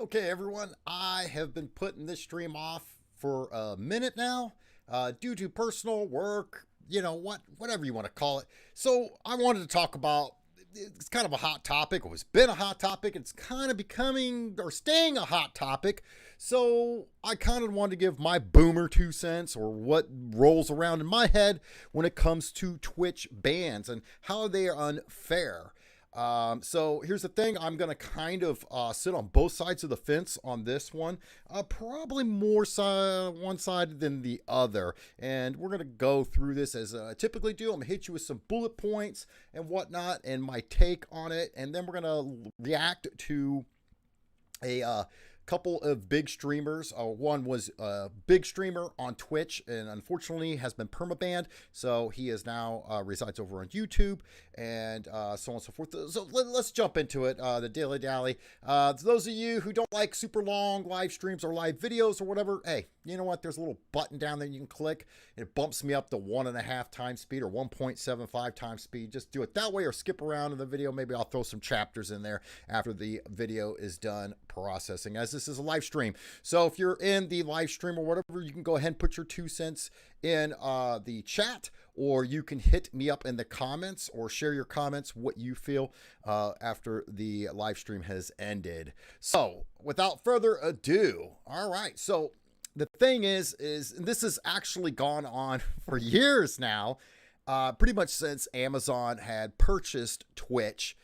Okay, everyone, I have been putting this stream off for a minute now due to personal work, whatever you want to call it. So I wanted to talk about it's kind of a hot topic. It's been a hot topic. It's kind of becoming or staying a hot topic. So I kind of wanted to give my boomer 2 cents or what rolls around in my head when it comes to Twitch bans and how they are unfair. So here's the thing. I'm going to kind of sit on both sides of the fence on this one, probably more one side than the other. And we're going to go through this as I typically do. I'm going to hit you with some bullet points and whatnot and my take on it. And then we're going to react to a couple of big streamers. One was a big streamer on Twitch and unfortunately has been permabanned. So he is now resides over on YouTube and so on and so forth. So let's jump into it. The Daily Dally. To those of you who don't like super long live streams or live videos or whatever, hey, you know what? There's a little button down there you can click. It bumps me up to 1.5 times speed or 1.75 times speed. Just do it that way or skip around in the video. Maybe I'll throw some chapters in there after the video is done processing, as this is a live stream. So if you're in the live stream or whatever, you can go ahead and put your 2 cents in the chat, or you can hit me up in the comments or share your comments, what you feel after the live stream has ended. So without further ado, all right. So the thing is this has actually gone on for years now, pretty much since Amazon had purchased Twitch.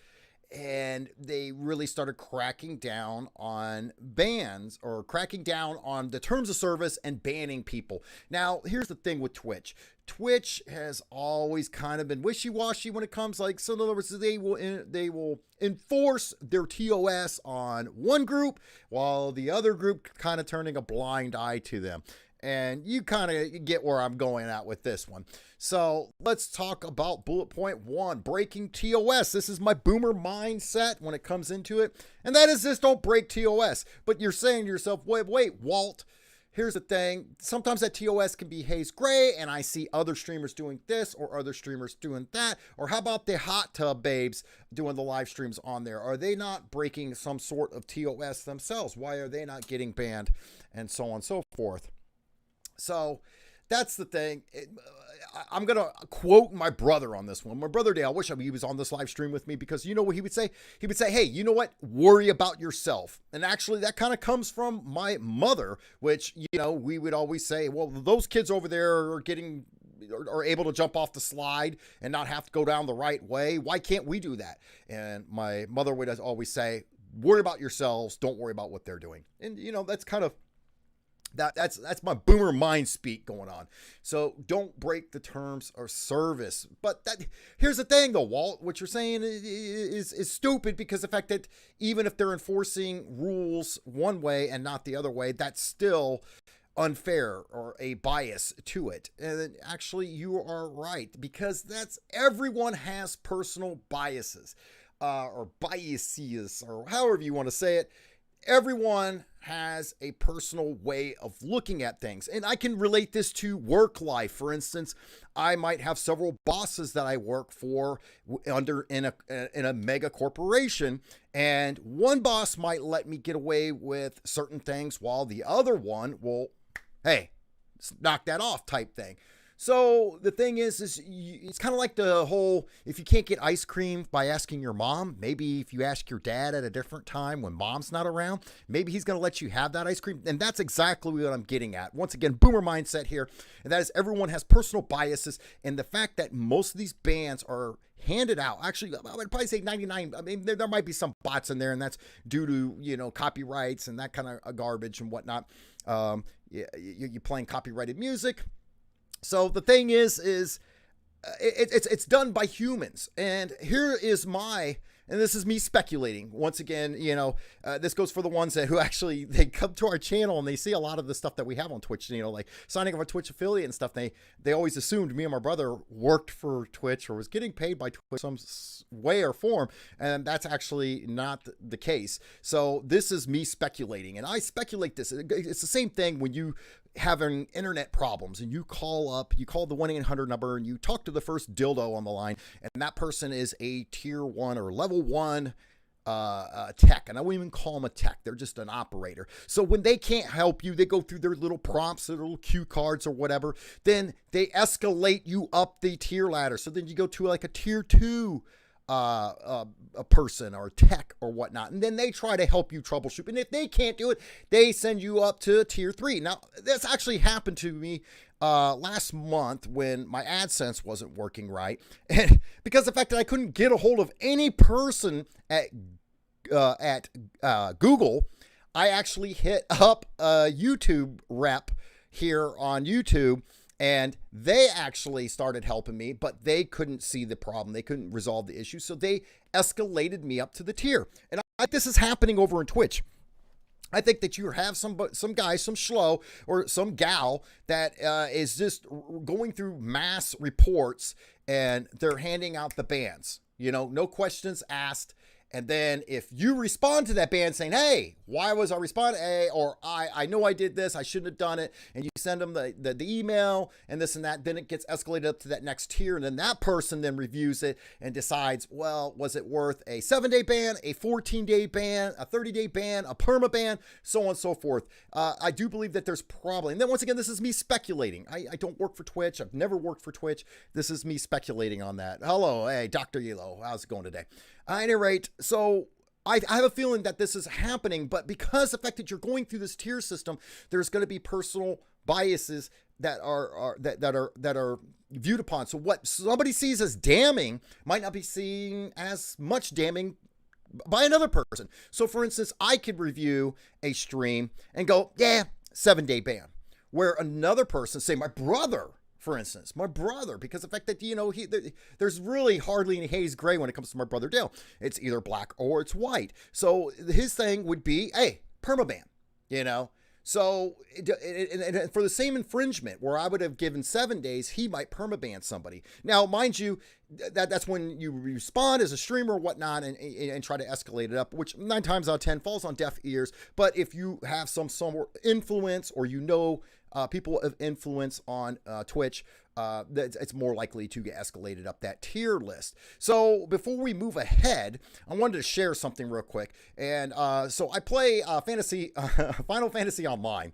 And they really started cracking down on bans or cracking down on the terms of service and banning people. Now, here's the thing with Twitch. Twitch has always kind of been wishy-washy when it comes so in other words, they will enforce their TOS on one group while the other group kind of turning a blind eye to them. And you kind of get where I'm going at with this one. So let's talk about bullet point 1, breaking TOS. This is my boomer mindset when it comes into it. And that is this: don't break TOS. But you're saying to yourself, wait, Walt, here's the thing. Sometimes that TOS can be haze gray, and I see other streamers doing this or other streamers doing that. Or how about the hot tub babes doing the live streams on there? Are they not breaking some sort of TOS themselves? Why are they not getting banned? And so on and so forth. So that's the thing. I'm going to quote my brother on this one. My brother Dale, I wish he was on this live stream with me, because you know what he would say? He would say, hey, you know what? Worry about yourself. And actually that kind of comes from my mother, which, we would always say, well, those kids over there are able to jump off the slide and not have to go down the right way. Why can't we do that? And my mother would always say, worry about yourselves. Don't worry about what they're doing. And, that's kind of, that's my boomer mind speak going on. So don't break the terms of service. But here's the thing though, Walt, what you're saying is stupid, because the fact that even if they're enforcing rules one way and not the other way, that's still unfair or a bias to it. And actually you are right, because everyone has personal biases or biases or however you want to say it. Everyone has a personal way of looking at things. And I can relate this to work life. For instance, I might have several bosses that I work for in a mega corporation, and one boss might let me get away with certain things while the other one will, hey, knock that off type thing. So the thing is it's kind of like the whole, if you can't get ice cream by asking your mom, maybe if you ask your dad at a different time when mom's not around, maybe he's going to let you have that ice cream. And that's exactly what I'm getting at. Once again, boomer mindset here. And that is, everyone has personal biases. And the fact that most of these bans are handed out, actually, I would probably say 99. I mean, there might be some bots in there, and that's due to, copyrights and that kind of garbage and whatnot. You're playing copyrighted music. So the thing is it's done by humans. And here is and this is me speculating. Once again, this goes for the ones who actually, they come to our channel and they see a lot of the stuff that we have on Twitch, like signing up a Twitch affiliate and stuff. They always assumed me and my brother worked for Twitch or was getting paid by Twitch some way or form. And that's actually not the case. So this is me speculating, and I speculate this. It's the same thing when you having internet problems and you call the 1-800 number and you talk to the first dildo on the line, and that person is a tier 1 or level 1 tech, and I wouldn't even call them a tech. They're just an operator. So when they can't help you, they go through their little prompts, their little cue cards or whatever. Then they escalate you up the tier ladder. So then you go to like a tier 2 a person or tech or whatnot, and then they try to help you troubleshoot. And if they can't do it, they send you up to tier 3. Now, this actually happened to me last month when my AdSense wasn't working right, and because of the fact that I couldn't get a hold of any person at Google, I actually hit up a YouTube rep here on YouTube, and they actually started helping me, but they couldn't see the problem. They couldn't resolve the issue, so they escalated me up to the tier. And this is happening over in Twitch. I think that you have some guy, some schlo, or some gal that is just going through mass reports, and they're handing out the bans. You know, no questions asked. And then if you respond to that ban saying, hey, why was I responding? Hey, or I know I did this, I shouldn't have done it, and you send them the email and this and that, then it gets escalated up to that next tier, and then that person then reviews it and decides, well, was it worth a 7-day ban, a 14-day ban, a 30-day ban, a perma ban, so on and so forth. I do believe that there's probably, and then once again, this is me speculating. I don't work for Twitch. I've never worked for Twitch. This is me speculating on that. Hello, hey, Dr. Elo, how's it going today? At any rate, so I have a feeling that this is happening, but because the fact that you're going through this tier system, there's going to be personal biases that are viewed upon. So what somebody sees as damning might not be seen as much damning by another person. So for instance, I could review a stream and go, yeah, 7-day ban, where another person, say my brother, for instance, my brother, because the fact that, you know, there's really hardly any haze gray when it comes to my brother Dale. It's either black or it's white. So his thing would be, hey, permaban, you know. So and for the same infringement where I would have given 7 days, he might permaban somebody. Now, mind you, that's when you respond as a streamer or whatnot and try to escalate it up, which 9 times out of 10 falls on deaf ears. But if you have some influence, or you know people of influence on Twitch, it's more likely to get escalated up that tier list. So before we move ahead, I wanted to share something real quick. And so I play Final Fantasy Online.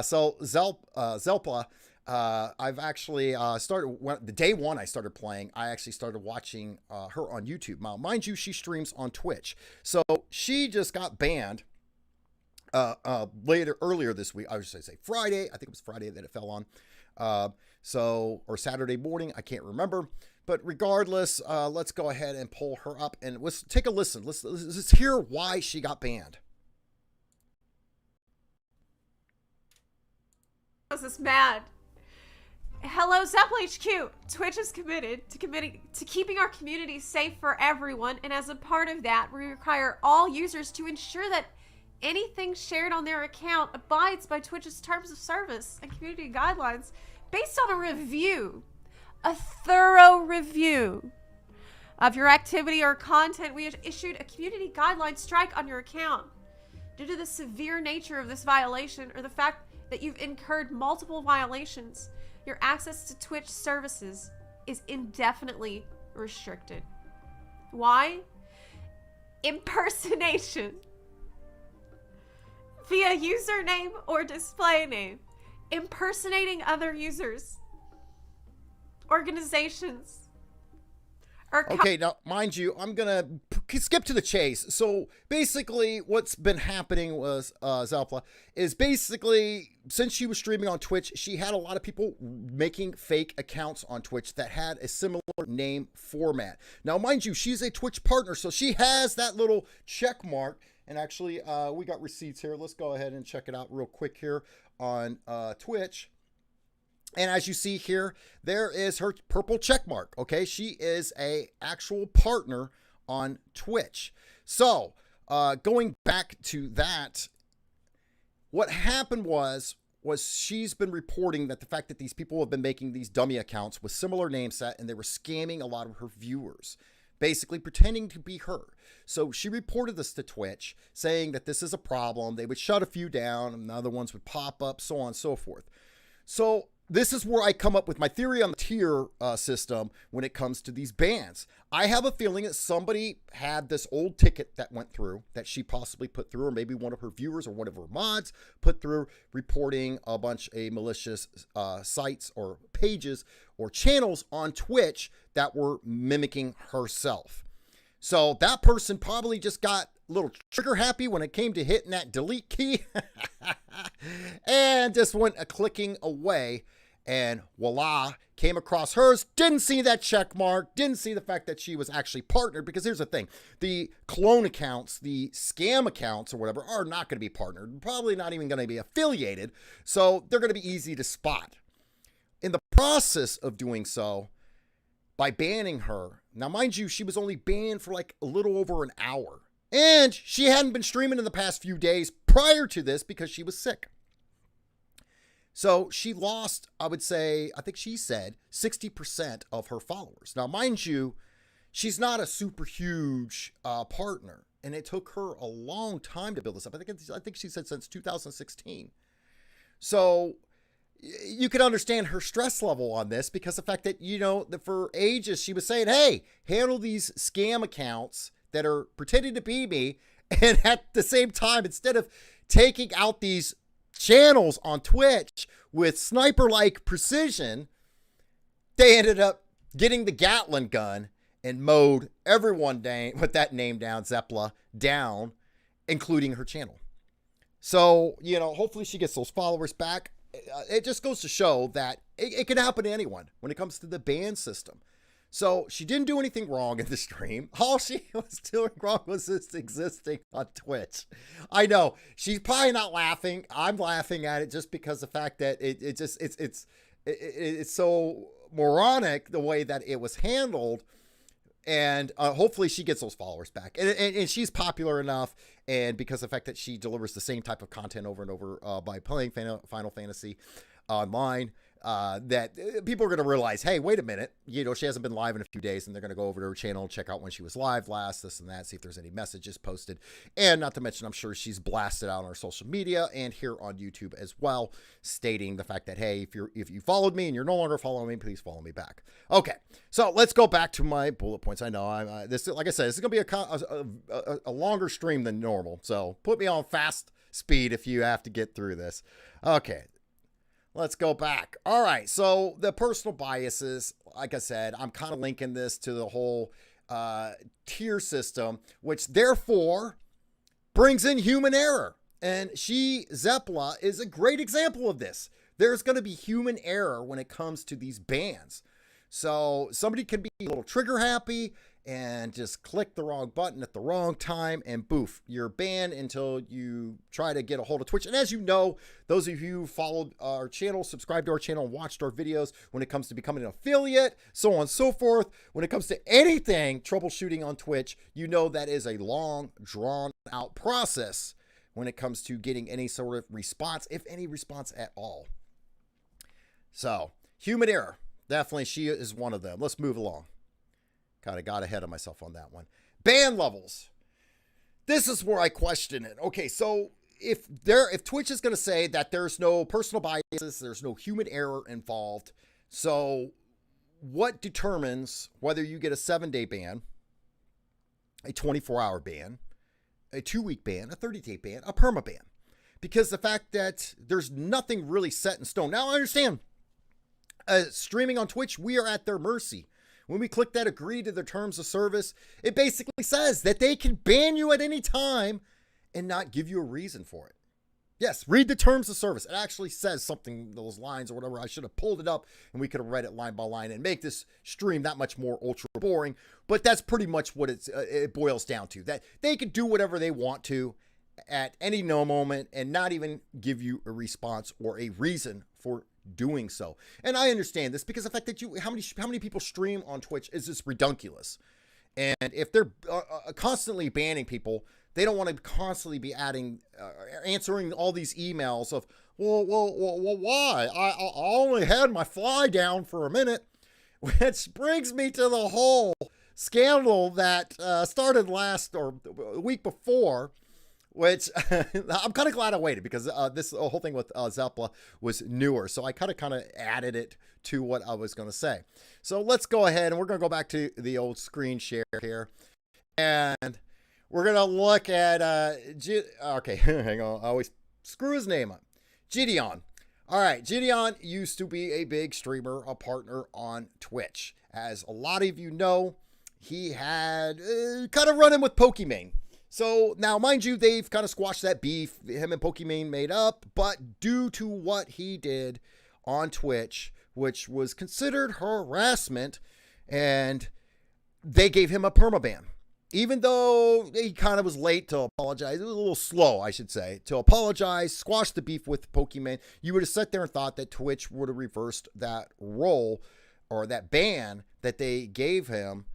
So Zelpa, I've actually started, the day one I started playing, I actually started watching her on YouTube. Now, mind you, she streams on Twitch. So she just got banned earlier this week. I was just say Friday. I think it was Friday that it fell on. Or Saturday morning. I can't remember. But regardless, let's go ahead and pull her up and let's take a listen. Let's hear why she got banned. I was this mad. Hello, Zapple HQ. Twitch is committed to keeping our community safe for everyone, and as a part of that, we require all users to ensure that anything shared on their account abides by Twitch's terms of service and community guidelines based on a thorough review of your activity or content. We have issued a community guideline strike on your account. Due to the severe nature of this violation, or the fact that you've incurred multiple violations, your access to Twitch services is indefinitely restricted. Why? Impersonation via username or display name, impersonating other users, organizations, or okay, now mind you, I'm gonna skip to the chase. So basically what's been happening was Zelpla is basically, since she was streaming on Twitch, she had a lot of people making fake accounts on Twitch that had a similar name format. Now mind you, she's a Twitch partner, so she has that little check mark. And actually, we got receipts here. Let's go ahead and check it out real quick here on Twitch. And as you see here, there is her purple check mark. Okay, she is a actual partner on Twitch. So going back to that, what happened was she's been reporting that the fact that these people have been making these dummy accounts with similar name set, and they were scamming a lot of her viewers, basically pretending to be her. So she reported this to Twitch, saying that this is a problem. They would shut a few down and other ones would pop up, so on and so forth. So this is where I come up with my theory on the tier system when it comes to these bans. I have a feeling that somebody had this old ticket that went through, that she possibly put through, or maybe one of her viewers or one of her mods put through, reporting a bunch of malicious sites or pages or channels on Twitch that were mimicking herself. So that person probably just got a little trigger happy when it came to hitting that delete key and just went a clicking away, and voila, came across hers, didn't see that check mark, didn't see the fact that she was actually partnered. Because here's the thing, the clone accounts, the scam accounts or whatever, are not going to be partnered, probably not even going to be affiliated, so they're going to be easy to spot. In the process of doing so, by banning her, now mind you, she was only banned for like a little over an hour, and she hadn't been streaming in the past few days prior to this because she was sick. So she lost, I would say, I think she said 60% of her followers. Now, mind you, she's not a super huge partner, and it took her a long time to build this up. I think she said since 2016. So you can understand her stress level on this, because the fact that, you know, that for ages she was saying, hey, handle these scam accounts that are pretending to be me. And at the same time, instead of taking out these channels on Twitch with sniper-like precision, they ended up getting the Gatling gun and mowed everyone down with that name down, Zepla, down, including her channel. So, you know, hopefully she gets those followers back. It just goes to show that it can happen to anyone when it comes to the ban system. So she didn't do anything wrong in the stream. All she was doing wrong was just existing on Twitch. I know she's probably not laughing. I'm laughing at it just because the fact that it's so moronic the way that it was handled. And hopefully she gets those followers back. And she's popular enough, and because of the fact that she delivers the same type of content over and over by playing Final Fantasy online, that people are going to realize, hey, wait a minute, you know, she hasn't been live in a few days, and they're going to go over to her channel and check out when she was live last, this and that, see if there's any messages posted. And not to mention, I'm sure she's blasted out on her social media and here on YouTube as well, stating the fact that, hey, if you followed me and you're no longer following me, please follow me back. Okay, so let's go back to my bullet points. I know this, like I said, this is going to be a longer stream than normal, so put me on fast speed if you have to get through this. Okay. Let's go back. All right. So the personal biases, like I said, I'm kind of linking this to the whole tier system, which therefore brings in human error. And Zepla is a great example of this. There's going to be human error when it comes to these bans. So somebody can be a little trigger happy and just click the wrong button at the wrong time, and boof, you're banned until you try to get a hold of Twitch. And as you know, those of you who followed our channel, subscribed to our channel, and watched our videos, when it comes to becoming an affiliate, so on and so forth, when it comes to anything troubleshooting on Twitch, you know that is a long, drawn-out process when it comes to getting any sort of response, if any response at all. So, human error. Definitely, she is one of them. Let's move along. Kind of got ahead of myself on that one. Ban levels. This is where I question it. Okay, so if Twitch is going to say that there's no personal biases, there's no human error involved, so what determines whether you get a 7-day ban, a 24-hour ban, a 2-week ban, a 30-day ban, a perma ban? Because the fact that there's nothing really set in stone. Now, I understand streaming on Twitch, we are at their mercy. When we click that agree to their terms of service, it basically says that they can ban you at any time and not give you a reason for it. Yes, read the terms of service. It actually says something, those lines or whatever. I should have pulled it up and we could have read it line by line and make this stream that much more ultra boring. But that's pretty much what it boils down to. That they can do whatever they want to at any no moment and not even give you a response or a reason for doing so. And I understand this because the fact that how many people stream on Twitch is just redunculous. And if they're constantly banning people, they don't want to constantly be answering all these emails of, well, why? I only had my fly down for a minute, which brings me to the whole scandal that started last or the week before, which I'm kind of glad I waited because this whole thing with Zeppla was newer. So I kind of added it to what I was going to say. So let's go ahead and we're going to go back to the old screen share here. And we're going to look at, okay, hang on. I always screw his name up. JiDion. All right, JiDion used to be a big streamer, a partner on Twitch. As a lot of you know, he had kind of run in with Pokimane. So now, mind you, they've kind of squashed that beef. Him and Pokimane made up, but due to what he did on Twitch, which was considered harassment, and they gave him a permaban. Even though he kind of was late to apologize, it was a little slow, I should say, to apologize, squash the beef with Pokimane. You would have sat there and thought that Twitch would have reversed that role or that ban that they gave him.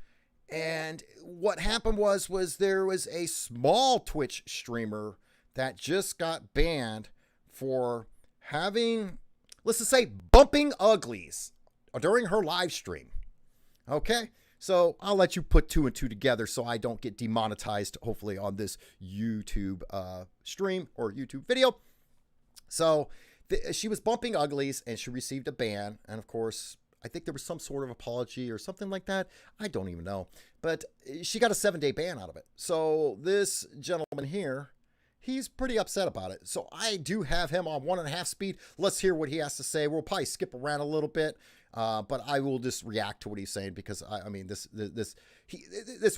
And what happened was there was a small Twitch streamer that just got banned for having, let's just say, bumping uglies during her live stream. Okay? So I'll let you put two and two together so I don't get demonetized, hopefully, on this YouTube stream or YouTube video. So she was bumping uglies and she received a ban. And of course, I think there was some sort of apology or something like that. I don't even know. But she got a 7-day ban out of it. So this gentleman here, he's pretty upset about it. So I do have him on 1.5 speed. Let's hear what he has to say. We'll probably skip around a little bit. But I will just react to what he's saying because I mean, this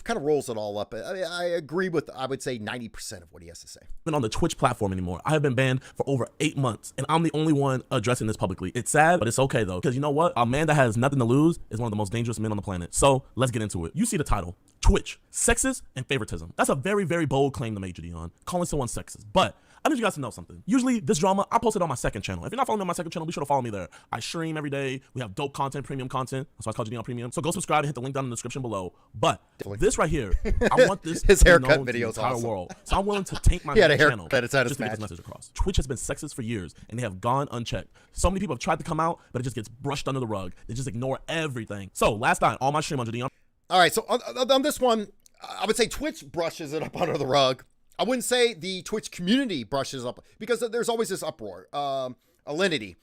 kind of rolls it all up. I mean, I agree with, I would say 90% of what he has to say. Been on the Twitch platform anymore. I have been banned for over 8 months and I'm the only one addressing this publicly. It's sad, but it's okay though. Because you know what? A man that has nothing to lose is one of the most dangerous men on the planet. So let's get into it. You see the title, Twitch, sexist and favoritism. That's a very, very bold claim to make, JiDion, calling someone sexist. But I need you guys to know something. Usually this drama, I post it on my second channel. If you're not following me on my second channel, be sure to follow me there. I stream every day. We have dope content, premium content. That's why it's called JiDion Premium. So go subscribe and hit the link down in the description below. But this right here, I want this his to be haircut known to the videos entire awesome. world. So I'm willing to tank my he had a channel haircut at just to get his this message across. Twitch has been sexist for years and they have gone unchecked. So many people have tried to come out, but it just gets brushed under the rug. They just ignore everything. So last night, on my stream on JiDion. All right, so on this one, I would say Twitch brushes it up under the rug. I wouldn't say the Twitch community brushes up because there's always this uproar, alinity,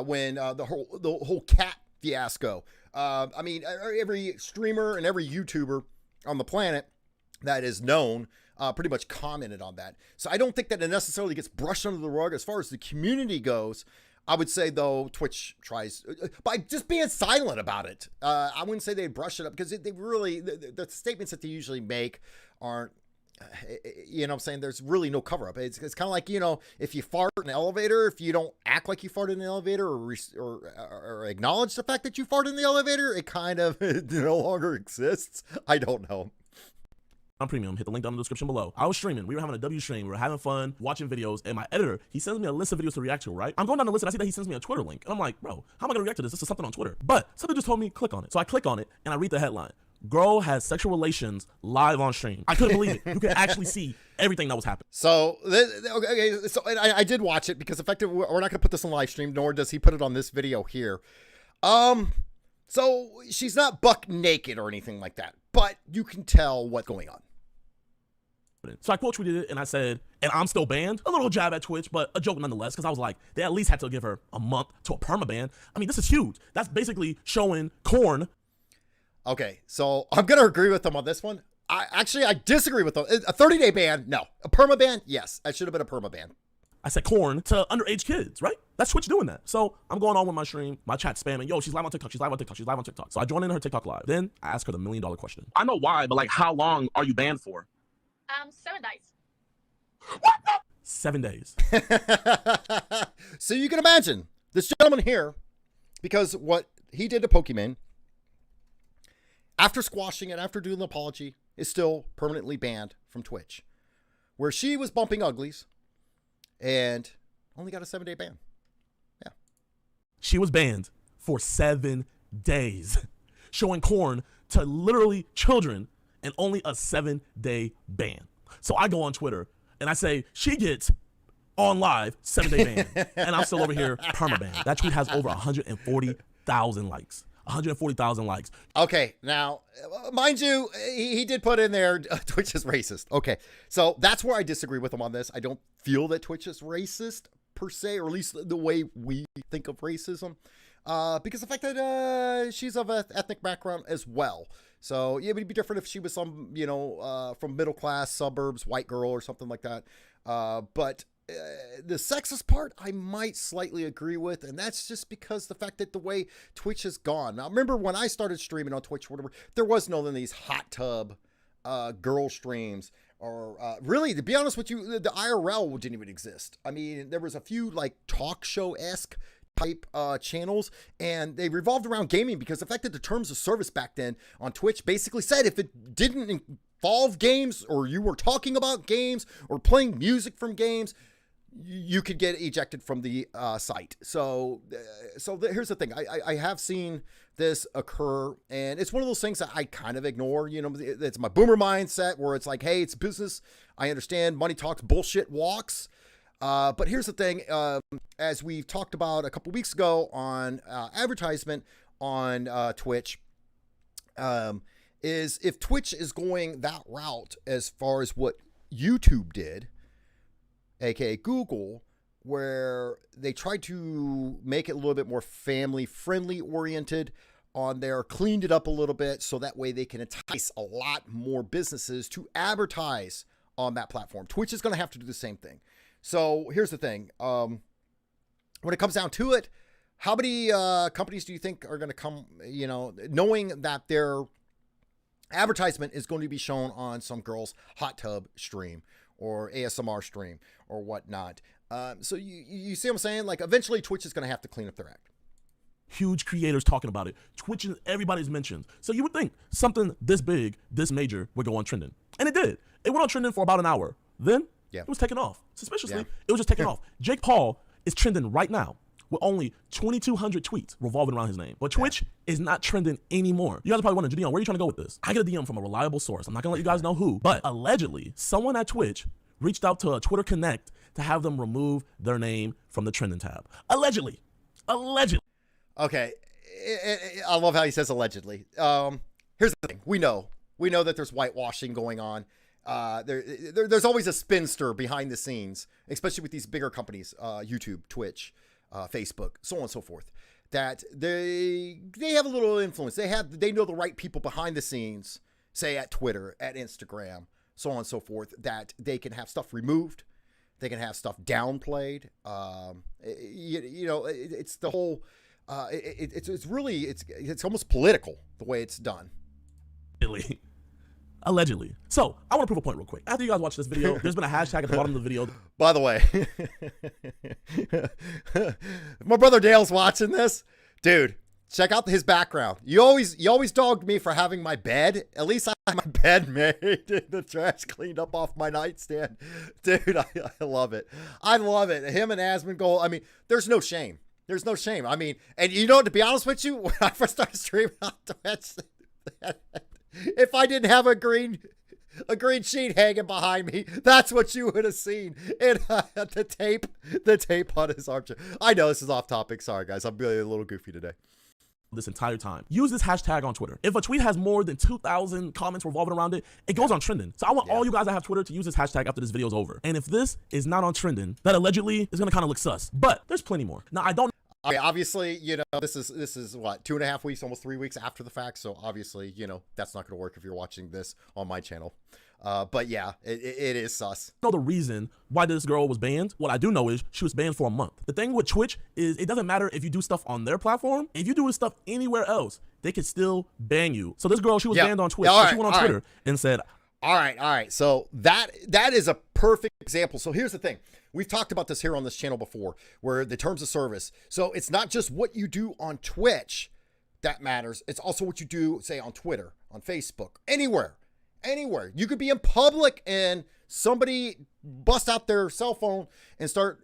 when the whole cat fiasco. I mean, every streamer and every YouTuber on the planet that is known pretty much commented on that. So I don't think that it necessarily gets brushed under the rug as far as the community goes. I would say, though, Twitch tries by just being silent about it. I wouldn't say they brush it up because they really, the statements that they usually make aren't, you know what I'm saying? There's really no cover up. It's kind of like, you know, if you fart in an elevator, if you don't act like you farted in the elevator or acknowledge the fact that you farted in the elevator, it kind of no longer exists. I don't know. On Premium, hit the link down in the description below. I was streaming. We were having a W stream. We were having fun, watching videos, and my editor, he sends me a list of videos to react to, right? I'm going down the list and I see that he sends me a Twitter link. And I'm like, bro, how am I gonna react to this? This is something on Twitter. But something just told me, click on it. So I click on it and I read the headline. Girl has sexual relations live on stream. I couldn't believe it. You could actually see everything that was happening. So, okay, so I did watch it because effectively we're not going to put this on live stream, nor does he put it on this video here. So she's not buck naked or anything like that, but you can tell what's going on. So I quote tweeted it and I said, and I'm still banned. A little jab at Twitch, but a joke nonetheless, because I was like, they at least had to give her a month to a permaban. I mean, this is huge. That's basically showing corn. Okay, so I'm going to agree with them on this one. I disagree with them. A 30-day ban, no. A permaban, yes. That should have been a permaban. I said corn to underage kids, right? That's Twitch doing that. So I'm going on with my stream, my chat spamming. Yo, she's live on TikTok. She's live on TikTok. She's live on TikTok. So I join in her TikTok live. Then I ask her the $1 million question. I know why, but like, how long are you banned for? 7 days. What the? 7 days. So you can imagine this gentleman here, because what he did to Pokimane, after squashing it, after doing the apology, is still permanently banned from Twitch. Where she was bumping uglies and only got a 7-day ban. Yeah. She was banned for 7 days, showing corn to literally children and only a 7-day ban. So I go on Twitter and I say, she gets on live 7-day ban. And I'm still over here permaban. That tweet has over 140,000 likes. 140,000 likes. Okay, now, mind you, he did put in there, Twitch is racist. Okay, so that's where I disagree with him on this. I don't feel that Twitch is racist, per se, or at least the way we think of racism. Because the fact that she's of an ethnic background as well. So yeah, it would be different if she was some, from middle class suburbs, white girl or something like that. But the sexist part, I might slightly agree with, and that's just because the fact that the way Twitch has gone. Now, remember when I started streaming on Twitch, whatever, there was no of these hot tub girl streams, or really, to be honest with you, the IRL didn't even exist. I mean, there was a few like talk show-esque type channels, and they revolved around gaming because the fact that the terms of service back then on Twitch basically said if it didn't involve games, or you were talking about games or playing music from games, you could get ejected from the site. So here's the thing. I have seen this occur, and it's one of those things that I kind of ignore. It's my boomer mindset where it's like, hey, it's business. I understand money talks, bullshit walks. But here's the thing. As we talked about a couple weeks ago on advertisement on Twitch, is if Twitch is going that route as far as what YouTube did, aka Google, where they tried to make it a little bit more family friendly oriented on there, cleaned it up a little bit so that way they can entice a lot more businesses to advertise on that platform. Twitch is going to have to do the same thing. So here's the thing. When it comes down to it, how many companies do you think are going to come, knowing that their advertisement is going to be shown on some girl's hot tub stream or ASMR stream or whatnot? So you see what I'm saying? Like, eventually Twitch is going to have to clean up their act. Huge creators talking about it. Twitch and everybody's mentioned. So you would think something this big, this major would go on trending. And it did. It went on trending for about an hour. Then it was taken off. Suspiciously, it was just taken off. Jake Paul is trending right now with only 2,200 tweets revolving around his name. But Twitch is not trending anymore. You guys are probably wondering, JiDion, where are you trying to go with this? I get a DM from a reliable source. I'm not going to let you guys know who. But allegedly, someone at Twitch reached out to a Twitter Connect to have them remove their name from the trending tab. Allegedly. Okay. I love how he says allegedly. Here's the thing. We know that there's whitewashing going on. There's always a spinster behind the scenes, especially with these bigger companies, YouTube, Twitch, Facebook, so on and so forth, that they have a little influence. They know the right people behind the scenes, say at Twitter, at Instagram, so on and so forth, that they can have stuff removed. They can have stuff downplayed. It's the whole, it's almost political the way it's done. Allegedly. So I want to prove a point real quick. After you guys watch this video, there's been a hashtag at the bottom of the video. By the way, my brother Dale's watching this. Dude, check out his background. You always dogged me for having my bed. At least I have my bed made, the trash cleaned up off my nightstand. Dude, I love it. I love it. Him and Asmongold. I mean, there's no shame. There's no shame. I mean, and to be honest with you, when I first started streaming on Twitch, if I didn't have a green sheet hanging behind me, that's what you would have seen. And the tape on his armchair. I know this is off topic. Sorry, guys. I'm really a little goofy today. This entire time. Use this hashtag on Twitter. If a tweet has more than 2,000 comments revolving around it, it goes on trending. So I want all you guys that have Twitter to use this hashtag after this video is over. And if this is not on trending, that allegedly is going to kind of look sus. But there's plenty more. Now, I don't. Okay, obviously, this is what, 2.5 weeks, almost 3 weeks after the fact. So obviously, that's not going to work if you're watching this on my channel. But yeah, it is sus. I know the reason why this girl was banned. What I do know is she was banned for a month. The thing with Twitch is it doesn't matter if you do stuff on their platform. If you do stuff anywhere else, they can still ban you. So this girl, she was banned on Twitch. So she went on Twitter and said, all right. So that is a perfect example. So here's the thing. We've talked about this here on this channel before, where the terms of service. So it's not just what you do on Twitch that matters. It's also what you do, say, on Twitter, on Facebook, anywhere. You could be in public and somebody bust out their cell phone and start,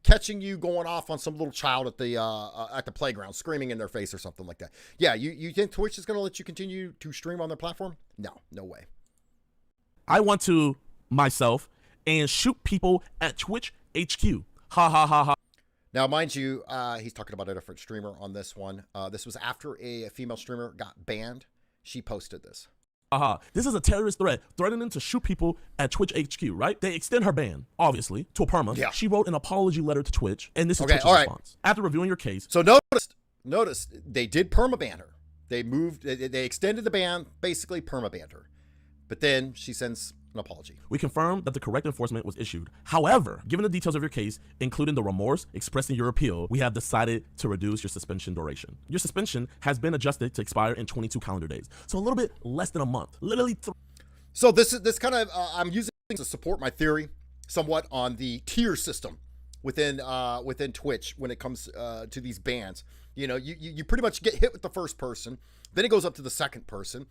catching you going off on some little child at the playground, screaming in their face or something like that. Yeah, you think Twitch is going to let you continue to stream on their platform? No way. I want to myself and shoot people at Twitch HQ. Ha ha ha ha. Now, mind you, he's talking about a different streamer on this one. This was after a female streamer got banned. She posted this. This is a terrorist threat threatening to shoot people at Twitch HQ, right? They extend her ban, obviously, to a perma. Yeah. She wrote an apology letter to Twitch, and this is Okay, Twitch's response. After reviewing your case. So notice they did permaban her. They extended the ban, basically permabanned her. But then she sends an apology. We confirm that the correct enforcement was issued. However, given the details of your case, including the remorse expressed in your appeal, we have decided to reduce your suspension duration. Your suspension has been adjusted to expire in 22 calendar days. So a little bit less than a month. Literally. So this kind of, I'm using to support my theory somewhat on the tier system within Twitch when it comes to these bans. You pretty much get hit with the first person, then it goes up to the second person,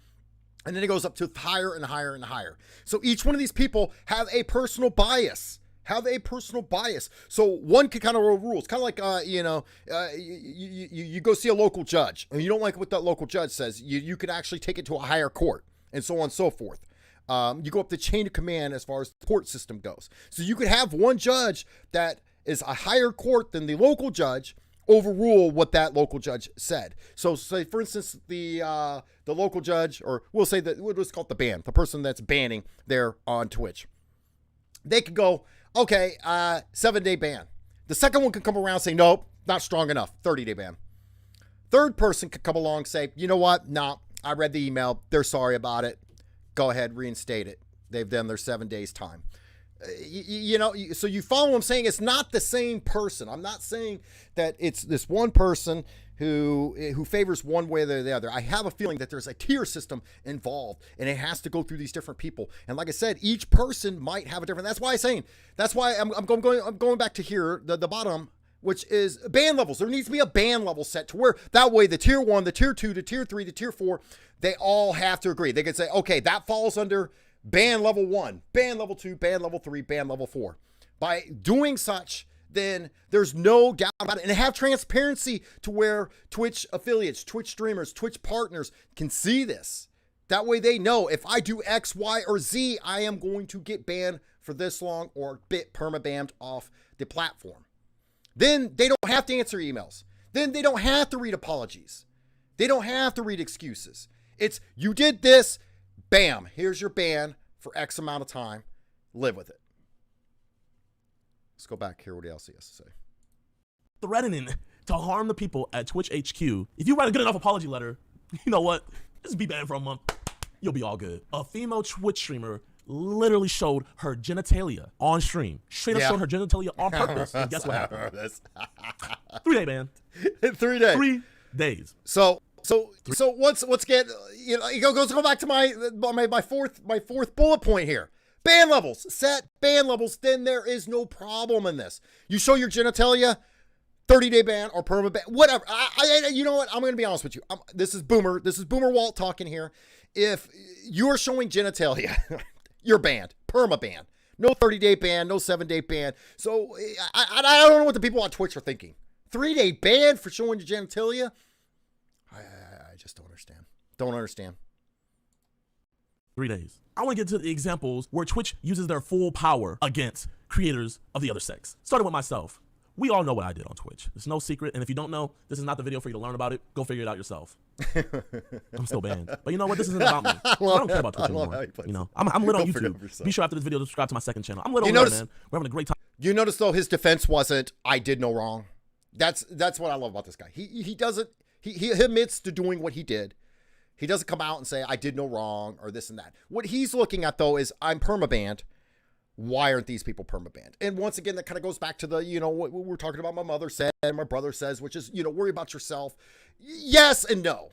and then it goes up to higher and higher and higher. So each one of these people have a personal bias. So one could kind of rule rules. Kind of like, you go see a local judge, and you don't like what that local judge says. You can actually take it to a higher court, and so on and so forth. You go up the chain of command as far as the court system goes. So you could have one judge that is a higher court than the local judge overrule what that local judge said. So say, for instance, the local judge, or we'll say that what's called the ban, the person that's banning there on Twitch, they could go, okay, 7-day ban. The second one could come around and say, nope, not strong enough, 30-day ban. Third person could come along and say, you know what? Nah, I read the email. They're sorry about it. Go ahead, reinstate it. They've done their 7 days time. So you follow what I'm saying? It's not the same person. I'm not saying that it's this one person who favors one way or the other. I have a feeling that there's a tier system involved, and it has to go through these different people. And like I said, each person might have a different. That's why I'm going back to here, the bottom, which is ban levels. There needs to be a ban level set to where that way the tier 1, the tier 2, the tier 3, the tier 4, they all have to agree. They can say, okay, that falls under ban level 1, ban level 2, ban level 3, ban level 4. By doing such, then there's no doubt about it. And have transparency to where Twitch affiliates, Twitch streamers, Twitch partners can see this. That way they know if I do X, Y, or Z, I am going to get banned for this long or bit permabanned off the platform. Then they don't have to answer emails. Then they don't have to read apologies. They don't have to read excuses. It's, you did this, bam, here's your ban for X amount of time. Live with it. Let's go back here. What else he has to say? Threatening to harm the people at Twitch HQ. If you write a good enough apology letter, you know what? Just be banned for a month. You'll be all good. A female Twitch streamer literally showed her genitalia on stream. Straight up showed her genitalia on purpose. And guess what happened? 3-day ban. 3 days. 3 days. So let's get, go back to my fourth bullet point here. Ban levels, set ban levels, then there is no problem in this. You show your genitalia, 30-day ban or perma ban, whatever. You know what? I'm going to be honest with you. This is Boomer Walt talking here. If you're showing genitalia, you're banned, perma ban. No 30-day ban, no 7-day ban. So I don't know what the people on Twitch are thinking. 3-day ban for showing your genitalia? I just don't understand. Don't understand. 3 days. I want to get to the examples where Twitch uses their full power against creators of the other sex. Starting with myself. We all know what I did on Twitch. It's no secret. And if you don't know, this is not the video for you to learn about it. Go figure it out yourself. I'm still banned. But you know what? This isn't about me. I don't care about Twitch anymore. I'm lit on YouTube. Be sure after this video to subscribe to my second channel. I'm lit on there, man. We're having a great time. You notice though his defense wasn't, I did no wrong. That's what I love about this guy. He doesn't, he admits to doing what he did. He doesn't come out and say, I did no wrong or this and that. What he's looking at, though, is I'm permabanned. Why aren't these people permabanned? And once again, that kind of goes back to the, what we're talking about, my mother said, and my brother says, which is, worry about yourself. Yes and no.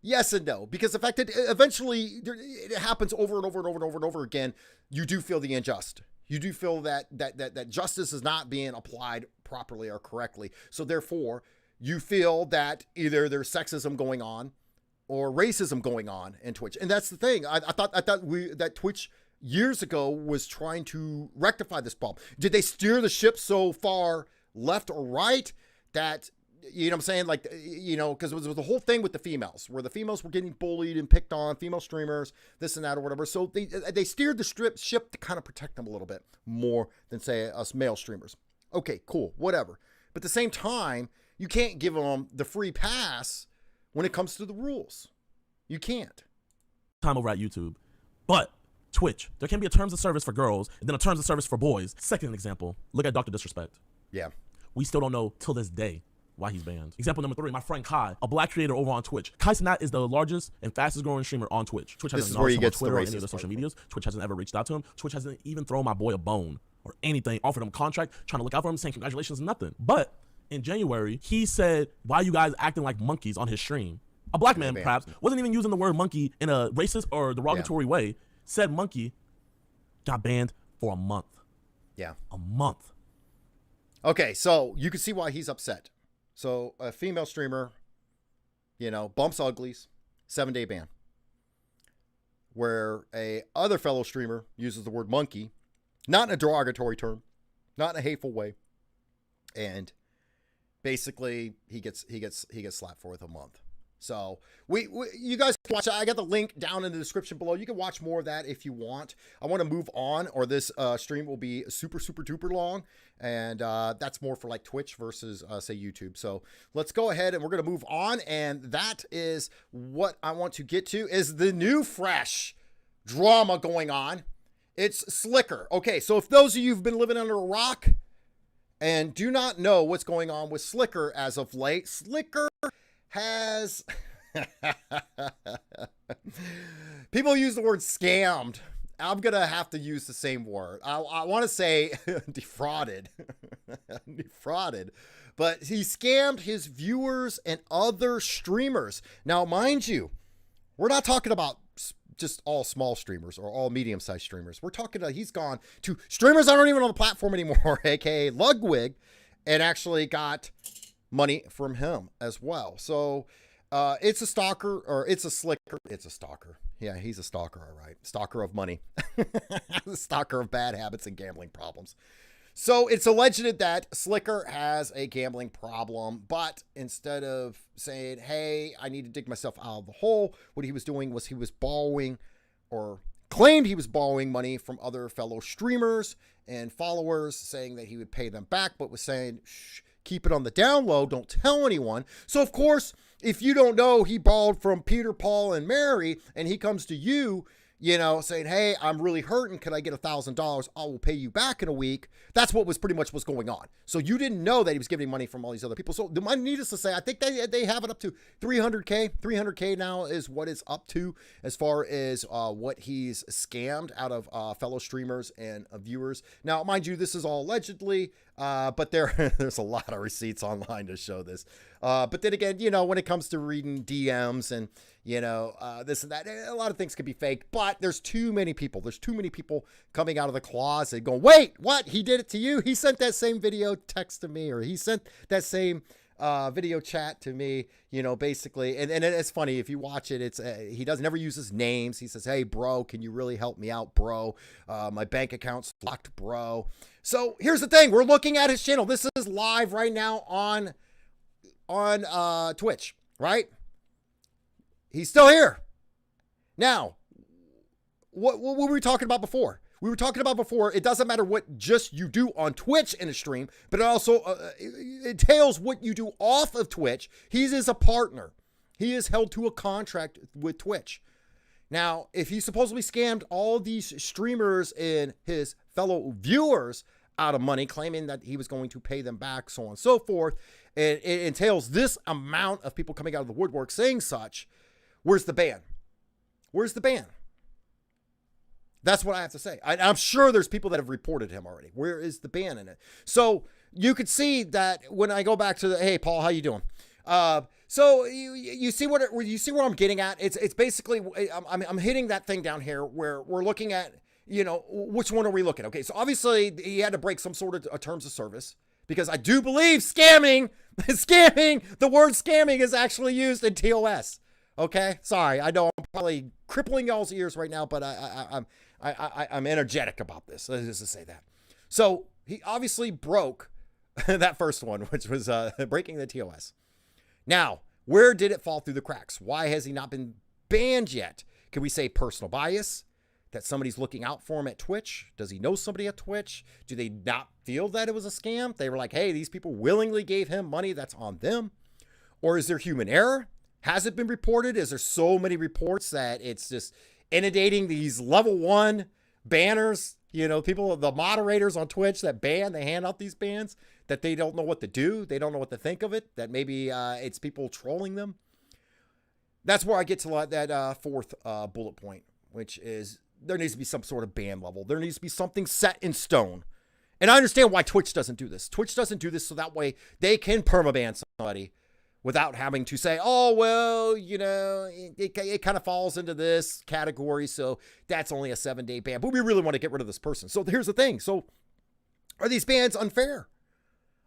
Yes and no. Because the fact that eventually it happens over and over and over and over and over again, you do feel the unjust. You do feel that justice is not being applied properly or correctly. So therefore, you feel that either there's sexism going on or racism going on in Twitch. And that's the thing. I thought that Twitch years ago was trying to rectify this problem. Did they steer the ship so far left or right that, you know what I'm saying? Like, because it was the whole thing with the females, where the females were getting bullied and picked on, female streamers, this and that or whatever. So they steered the ship to kind of protect them a little bit more than, say, us male streamers. Okay, cool, whatever. But at the same time, you can't give them the free pass when it comes to the rules. You can't. Time over at YouTube. But Twitch, there can be a terms of service for girls and then a terms of service for boys. Second example, look at Dr. Disrespect. Yeah. We still don't know till this day why he's banned. Example number 3, my friend Kai, a black creator over on Twitch. Kai Sinat is the largest and fastest growing streamer on Twitch. Twitch hasn't acknowledged him on Twitter or any of the social medias. Twitch hasn't ever reached out to him. Twitch hasn't even thrown my boy a bone or anything, offered him a contract, trying to look out for him, saying congratulations, nothing. But in January, he said, why are you guys acting like monkeys on his stream? A black man, perhaps, wasn't even using the word monkey in a racist or derogatory way, said monkey, got banned for a month. Yeah. A month. Okay, so you can see why he's upset. So a female streamer, bumps uglies, 7-day ban. Where a other fellow streamer uses the word monkey, not in a derogatory term, not in a hateful way, and basically he gets slapped for it a month. So you guys can watch. I got the link down in the description below. You can watch more of that if you want. I want to move on, or this stream will be super duper long, and that's more for like Twitch versus say YouTube. So let's go ahead and we're gonna move on, and that is what I want to get to is the new fresh drama going on. It's Slicker. Okay, so if those of you who've been living under a rock and do not know what's going on with Slicker as of late, Slicker has people use the word scammed. I'm gonna have to use the same word. I want to say defrauded. Defrauded, but he scammed his viewers and other streamers. Now mind you, we're not talking about just all small streamers or all medium-sized streamers. We're talking about he's gone to streamers that aren't even on the platform anymore, aka Ludwig, and actually got money from him as well. So it's a stalker, or it's a Slicker. It's a stalker. Yeah, he's a stalker, all right. Stalker of money. Stalker of bad habits and gambling problems. So it's alleged that Slicker has a gambling problem, but instead of saying, hey, I need to dig myself out of the hole, what he was doing was he was borrowing, or claimed he was borrowing money from other fellow streamers and followers, saying that he would pay them back, but was saying, shh, keep it on the down low, don't tell anyone. So of course, if you don't know, he borrowed from Peter, Paul, and Mary, and he comes to you, saying, hey, I'm really hurting. Could I get $1,000? I will pay you back in a week. That's what was pretty much what's going on. So you didn't know that he was giving money from all these other people. So needless to say, I think they have it up to 300K. 300K now is what it's up to as far as what he's scammed out of fellow streamers and viewers. Now, mind you, this is all allegedly, but there's a lot of receipts online to show this. But then again, when it comes to reading DMs and, this and that, a lot of things could be fake, but there's too many people. There's too many people coming out of the closet going, wait, what? He did it to you? He sent that same video text to me, or he sent that same video chat to me, basically. And it's funny if you watch it, it's he never uses names. He says, hey bro, can you really help me out, bro? My bank account's locked, bro. So here's the thing. We're looking at his channel. This is live right now on Twitch, right? He's still here. Now, what were we talking about before? We were talking about before, it doesn't matter what just you do on Twitch in a stream, but it also entails what you do off of Twitch. He is a partner. He is held to a contract with Twitch. Now, if he supposedly scammed all these streamers and his fellow viewers out of money, claiming that he was going to pay them back, so on and so forth, and it entails this amount of people coming out of the woodwork saying such, where's the ban? Where's the ban? That's what I have to say. I'm sure there's people that have reported him already. Where is the ban in it? So you could see that when I go back to the, hey, Paul, how you doing? So you see where I'm getting at? It's basically, I'm hitting that thing down here where we're looking at, which one are we looking at? Okay, so obviously he had to break some sort of terms of service, because I do believe the word scamming is actually used in TOS. Okay, sorry, I know I'm probably crippling y'all's ears right now, but I'm energetic about this. Let's just say that. So he obviously broke that first one, which was breaking the TOS. Now, where did it fall through the cracks? Why has he not been banned yet? Can we say personal bias? that somebody's looking out for him at Twitch? Does he know somebody at Twitch? Do they not feel that it was a scam? They were like, hey, these people willingly gave him money. That's on them. Or is there human error? Has it been reported? Is there so many reports that it's just inundating these level 1 banners? You know, people, the moderators on Twitch that ban, they hand out these bans that they don't know what to do. They don't know what to think of it. That maybe it's people trolling them. That's where I get to that fourth bullet point, which is there needs to be some sort of ban level. There needs to be something set in stone. And I understand why Twitch doesn't do this. Twitch doesn't do this so that way they can permaban somebody without having to say, oh, well, you know, it kind of falls into this category, so that's only a 7-day ban. But we really want to get rid of this person. So here's the thing. So are these bans unfair?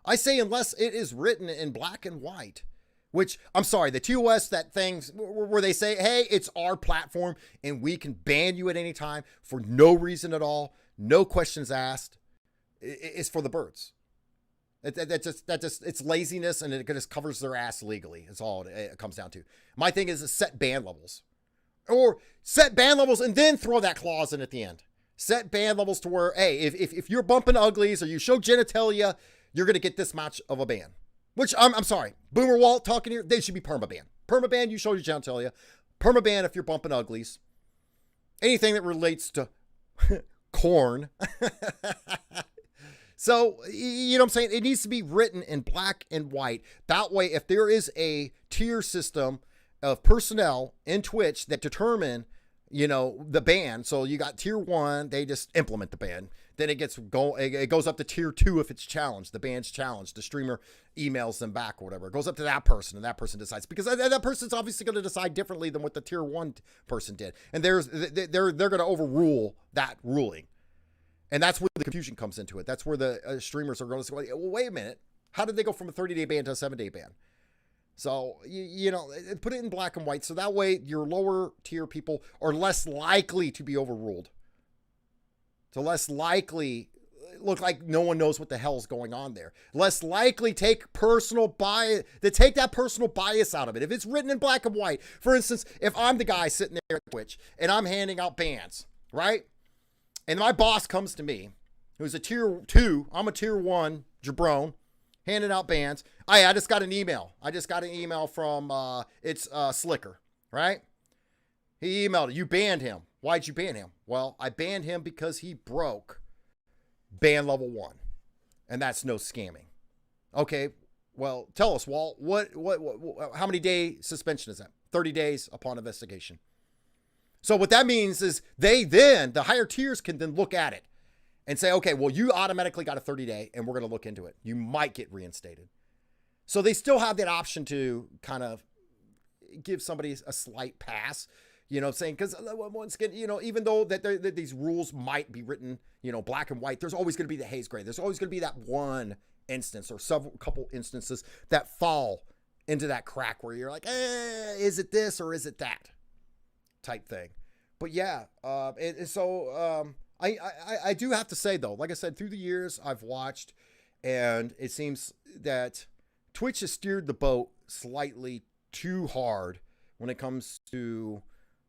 I say unless it is written in black and white, which, I'm sorry, the TOS, that thing where they say, hey, it's our platform and we can ban you at any time for no reason at all, no questions asked, it's for the birds. That just it's laziness, and it just covers their ass legally. It's all it comes down to. My thing is to set ban levels, or set ban levels and then throw that clause in at the end. Set ban levels to where, hey, if you're bumping uglies or you show genitalia, you're gonna get this much of a ban. Which I'm sorry, Boomer Walt talking here. They should be permaban. Permaban, you show your genitalia. Permaban if you're bumping uglies. Anything that relates to corn. So, you know what I'm saying? It needs to be written in black and white. That way, if there is a tier system of personnel in Twitch that determine, you know, the ban. So you got tier 1, they just implement the ban. Then it goes up to tier 2 if it's challenged. The ban's challenged. The streamer emails them back or whatever. It goes up to that person, and that person decides, because that person's obviously going to decide differently than what the tier 1 person did. And they're going to overrule that ruling. And that's where the confusion comes into it. That's where the streamers are going to say, well, wait a minute. How did they go from a 30-day ban to a 7-day ban? So, you know, put it in black and white. So that way your lower tier people are less likely to be overruled. So less likely look like no one knows what the hell's going on there. Less likely take personal bias. They take that personal bias out of it. If it's written in black and white, for instance, if I'm the guy sitting there at Twitch and I'm handing out bans, right? And my boss comes to me, who's a tier 2, I'm a tier 1 jabron, handing out bans. I just got an email. I just got an email from, it's Slicker, right? He emailed it. You banned him. Why'd you ban him? Well, I banned him because he broke ban level 1. And that's no scamming. Okay, well, tell us, Walt, what how many day suspension is that? 30 days upon investigation. So what that means is the higher tiers can then look at it and say, okay, well, you automatically got a 30-day and we're going to look into it. You might get reinstated. So they still have that option to kind of give somebody a slight pass, you know what I'm saying? Because once again, you know, even though that these rules might be written, you know, black and white, there's always going to be the haze gray. There's always going to be that one instance or couple instances that fall into that crack where you're like, is it this or is it that? Type thing. But yeah, I do have to say though, like I said, through the years I've watched, and it seems that Twitch has steered the boat slightly too hard when it comes to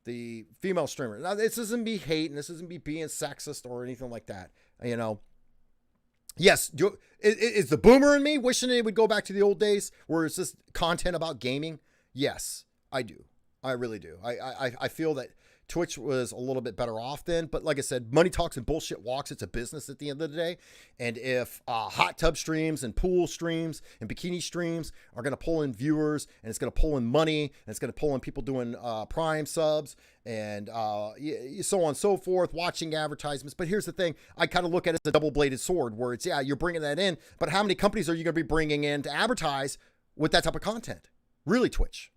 the female streamer. Now, this isn't me hating, this isn't me being sexist or anything like that. You know, yes, is the boomer in me wishing it would go back to the old days where it's just content about gaming? Yes, I do. I really do. I feel that Twitch was a little bit better off then, but like I said, money talks and bullshit walks. It's a business at the end of the day. And if hot tub streams and pool streams and bikini streams are going to pull in viewers, and it's going to pull in money, and it's going to pull in people doing Prime subs and so on and so forth, watching advertisements. But here's the thing. I kind of look at it as a double-bladed sword where it's, yeah, you're bringing that in, but how many companies are you going to be bringing in to advertise with that type of content? Really, Twitch?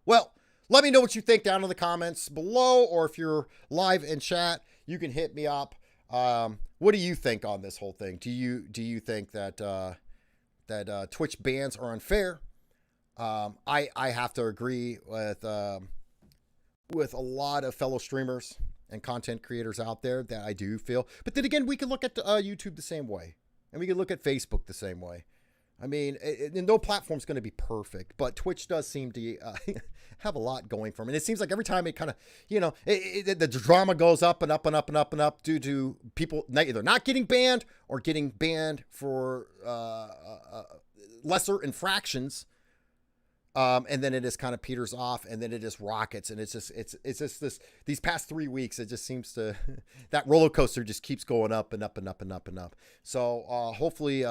Well, let me know what you think down in the comments below, or if you're live in chat, you can hit me up. What do you think on this whole thing? Do you think that Twitch bans are unfair? I have to agree with a lot of fellow streamers and content creators out there that I do feel. But then again, we can look at YouTube the same way, and we can look at Facebook the same way. I mean, no platform's going to be perfect, but Twitch does seem to, have a lot going for them. And it seems like every time it kind of, the drama goes up and up and up and up and up due to people either not getting banned or getting banned for lesser infractions. And then it just kind of peters off, and then it just rockets, and it's just these past 3 weeks, it just seems to that roller coaster just keeps going up and up and up and up and up. So hopefully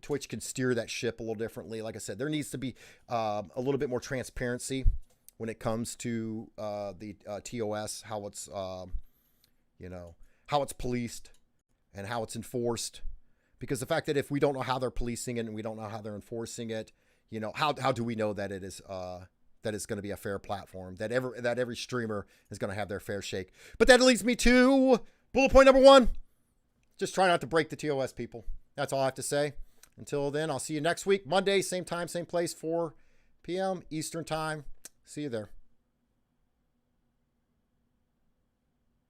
Twitch can steer that ship a little differently. Like I said, there needs to be a little bit more transparency when it comes to the TOS, how it's how it's policed and how it's enforced. Because the fact that if we don't know how they're policing it and we don't know how they're enforcing it, how do we know that it is that it's going to be a fair platform, that every streamer is going to have their fair shake? But that leads me to bullet point number 1. Just try not to break the TOS, people. That's all I have to say. Until then, I'll see you next week, Monday, same time, same place, 4 p.m. Eastern time. See you there.